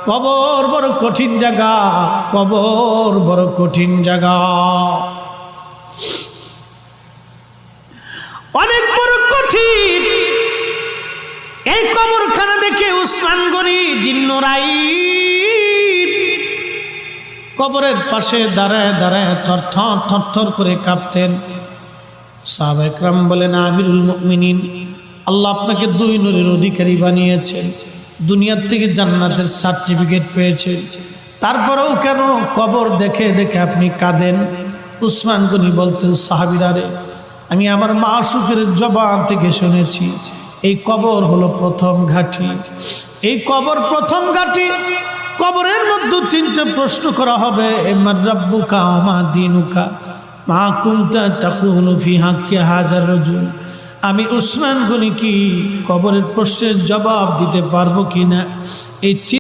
কবর বড় কঠিন জায়গা, কবর বড় কঠিন জায়গা, অনেক বড় কঠিন। এই কবরখানা দেখে উসমান গনি জিন্নুরাইন কবরের পাশে দাঁড়ায় দাঁড়ায় থরথর থরথর করে কাঁপতেন। সাহাবা একরাম বলেন, আমিরুল মুমিনিন, আল্লাহ আপনাকে দুই নূরের অধিকারী বানিয়েছেন, দুনিয়ার থেকে জান্নাতের সার্টিফিকেট পেয়েছেন, তারপরেও কেন কবর দেখে দেখে আপনি কাঁদেন? উসমান গনি বলতেন, সাহাবীরা রে, আমি আমার মাশূকের জবান থেকে শুনেছি এই কবর হলো প্রথম ঘাঁটি, এই কবর প্রথম ঘাঁটি। কবরের মধ্যে তিনটে প্রশ্ন করা হবে, মান রাব্বুকা ওয়া মা দীনুকা মা কুনতা তাকুলু ফি হাক্কি হাযার রাজুল। আমি উসমান গনি কি কবরের প্রশ্নের জবাব দিতে পারবো কিনা, এই